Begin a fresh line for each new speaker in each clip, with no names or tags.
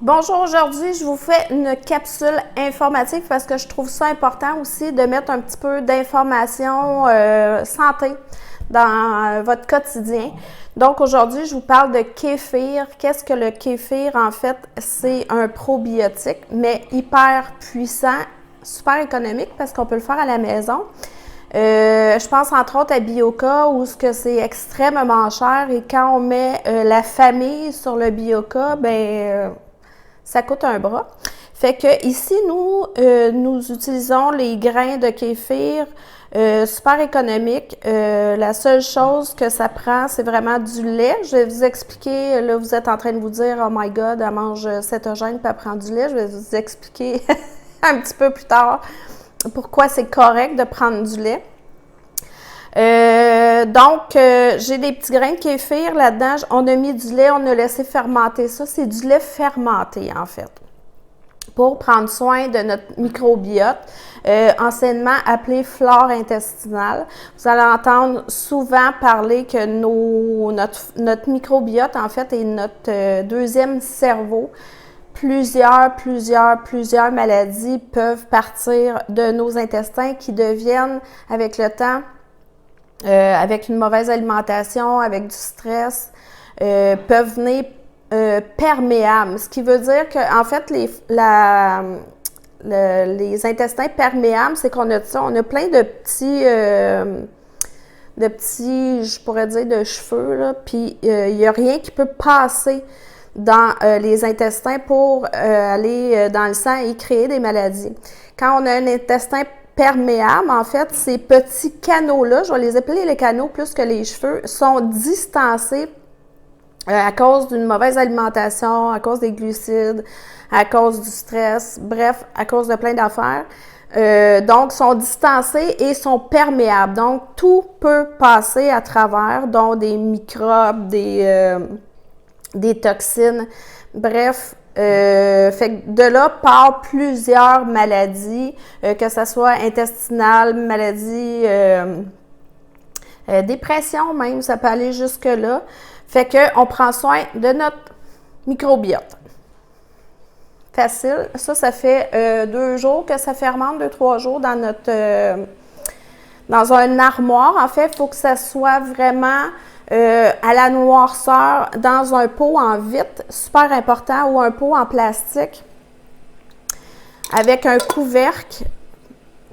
Bonjour, aujourd'hui, je vous fais une capsule informative parce que je trouve ça important aussi de mettre un petit peu d'informations santé dans votre quotidien. Donc aujourd'hui, je vous parle de kéfir. Qu'est-ce que le kéfir? En fait, c'est un probiotique, mais hyper puissant, super économique parce qu'on peut le faire à la maison. Je pense entre autres à Bioca où c'est extrêmement cher et quand on met la famille sur le Bioca, ça coûte un bras. Fait que ici, nous utilisons les grains de kéfir super économiques. La seule chose que ça prend, c'est vraiment du lait. Je vais vous expliquer, là, vous êtes en train de vous dire, oh my god, elle mange cétogène puis elle prend du lait. Je vais vous expliquer un petit peu plus tard pourquoi c'est correct de prendre du lait. J'ai des petits grains de kéfir là-dedans. On a mis du lait, on a laissé fermenter ça. C'est du lait fermenté, en fait, pour prendre soin de notre microbiote, anciennement appelé flore intestinale. Vous allez entendre souvent parler que notre microbiote, en fait, est notre deuxième cerveau. Plusieurs maladies peuvent partir de nos intestins qui deviennent, avec le temps, avec une mauvaise alimentation, avec du stress, peuvent venir perméables. Ce qui veut dire que, en fait, les intestins perméables, c'est qu'on a ça, on a plein de petits, je pourrais dire, de cheveux, là, puis il n'y a rien qui peut passer dans les intestins pour aller dans le sang et créer des maladies. Quand on a un intestin perméable, en fait, ces petits canaux-là, je vais les appeler les canaux plus que les cheveux, sont distancés à cause d'une mauvaise alimentation, à cause des glucides, à cause du stress, bref, à cause de plein d'affaires. Donc, sont distancés et sont perméables. Donc, tout peut passer à travers, dont des microbes, des toxines, bref. Fait que de là part plusieurs maladies, que ce soit intestinale, maladie, dépression même, ça peut aller jusque-là. Fait qu'on prend soin de notre microbiote. Facile. Ça fait 2 jours que ça fermente, 2-3 jours dans dans un armoire. En fait, il faut que ça soit vraiment à la noirceur dans un pot en vitre, super important, ou un pot en plastique avec un couvercle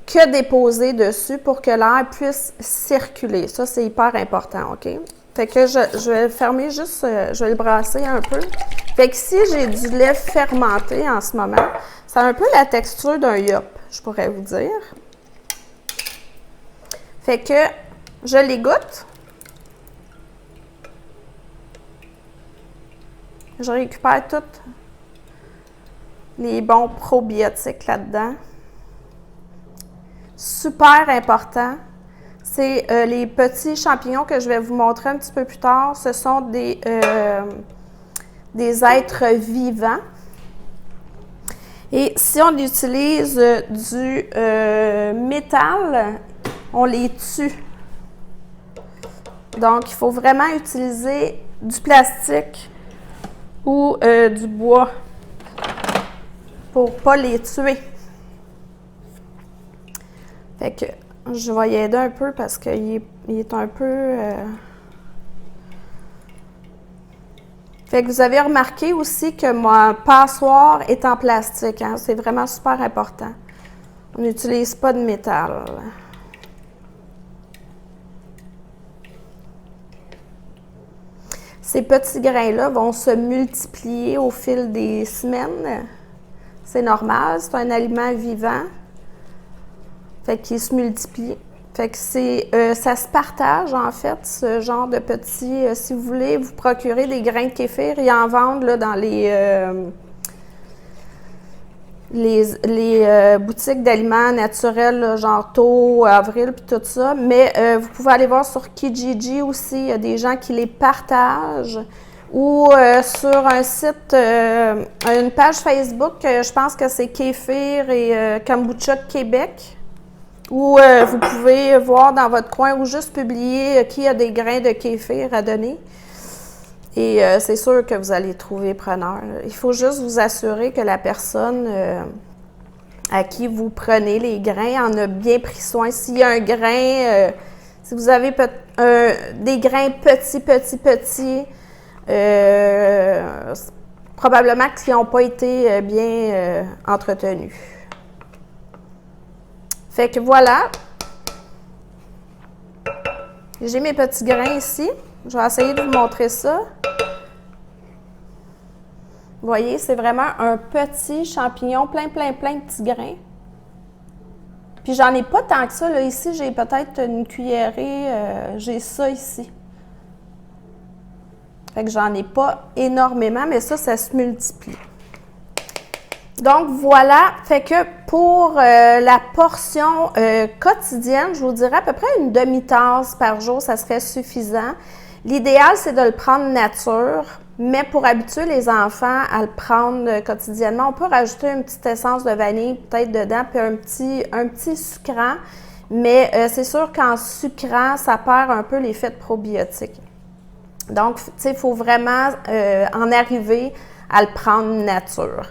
que déposé dessus pour que l'air puisse circuler. Ça, c'est hyper important, OK? Fait que je vais le fermer juste, je vais le brasser un peu. Fait que si j'ai du lait fermenté en ce moment, ça a un peu la texture d'un yop, je pourrais vous dire. Fait que je l'égoutte. Je récupère tous les bons probiotiques là-dedans. Super important. C'est les petits champignons que je vais vous montrer un petit peu plus tard. Ce sont des êtres vivants. Et si on utilise du métal, on les tue. Donc, il faut vraiment utiliser du plastique ou du bois pour ne pas les tuer. Fait que je vais y aider un peu parce qu'il est un peu... Fait que vous avez remarqué aussi que ma passoire est en plastique. Hein? C'est vraiment super important. On n'utilise pas de métal. Ces petits grains-là vont se multiplier au fil des semaines. C'est normal, c'est un aliment vivant. Fait qu'il se multiplie. Fait que ça se partage, en fait, ce genre de petits... si vous voulez vous procurer des grains de kéfir, ils en vendent là, dans les boutiques d'aliments naturels, là, genre Taux, Avril, puis tout ça. Mais vous pouvez aller voir sur Kijiji aussi, il y a des gens qui les partagent. Ou sur un site, une page Facebook, je pense que c'est Kéfir et Kombucha Québec. Ou vous pouvez voir dans votre coin ou juste publier qui a des grains de kéfir à donner. Et c'est sûr que vous allez trouver preneur. Il faut juste vous assurer que la personne à qui vous prenez les grains en a bien pris soin. S'il y a un grain, si vous avez des grains petits, probablement qu'ils n'ont pas été bien entretenus. Fait que voilà. J'ai mes petits grains ici. Je vais essayer de vous montrer ça. Vous voyez, c'est vraiment un petit champignon, plein de petits grains. Puis j'en ai pas tant que ça. Là. Ici, j'ai peut-être une cuillerée. J'ai ça ici. Fait que j'en ai pas énormément, mais ça se multiplie. Donc voilà, fait que pour la portion quotidienne, je vous dirais à peu près une demi-tasse par jour, ça serait suffisant. L'idéal, c'est de le prendre nature, mais pour habituer les enfants à le prendre quotidiennement, on peut rajouter une petite essence de vanille peut-être dedans, puis un petit sucrant, mais c'est sûr qu'en sucrant, ça perd un peu l'effet de probiotique. Donc, tu sais, il faut vraiment en arriver à le prendre nature.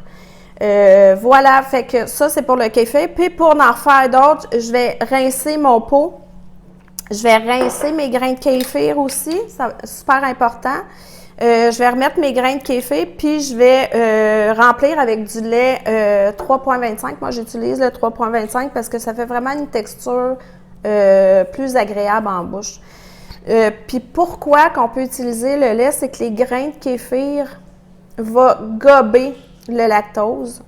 Voilà, fait que ça, c'est pour le kéfir. Puis pour en faire d'autres, je vais rincer mon pot. Je vais rincer mes grains de kéfir aussi, c'est super important. Je vais remettre mes grains de kéfir, puis je vais remplir avec du lait 3,25. Moi, j'utilise le 3,25 parce que ça fait vraiment une texture plus agréable en bouche. Puis pourquoi qu'on peut utiliser le lait, c'est que les grains de kéfir vont gober le lactose,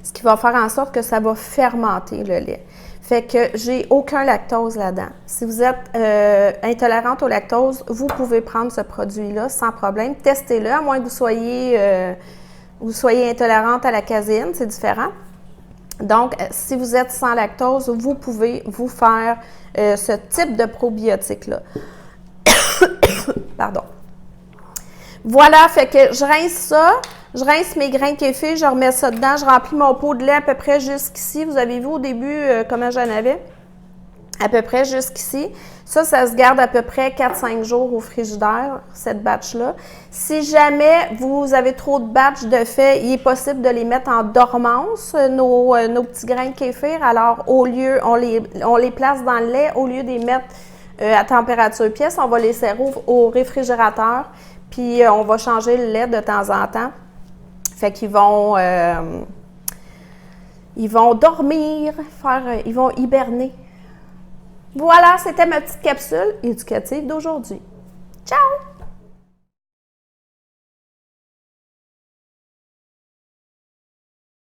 ce qui va faire en sorte que ça va fermenter le lait. Fait que j'ai aucun lactose là-dedans. Si vous êtes intolérante au lactose, vous pouvez prendre ce produit-là sans problème. Testez-le, à moins que vous soyez intolérante à la caséine, c'est différent. Donc, si vous êtes sans lactose, vous pouvez vous faire ce type de probiotique-là. Pardon. Voilà, fait que je rince ça, je rince mes grains de kéfir, je remets ça dedans, je remplis mon pot de lait à peu près jusqu'ici. Vous avez vu au début comment j'en avais? À peu près jusqu'ici. Ça se garde à peu près 4-5 jours au frigidaire, cette batch-là. Si jamais vous avez trop de batch de fait, il est possible de les mettre en dormance, nos petits grains de kéfir. Alors, au lieu, on les place dans le lait, au lieu de les mettre à température pièce, on va les serrer au réfrigérateur. Puis, on va changer le lait de temps en temps. Fait qu'ils vont dormir, ils vont hiberner. Voilà, c'était ma petite capsule éducative d'aujourd'hui. Ciao!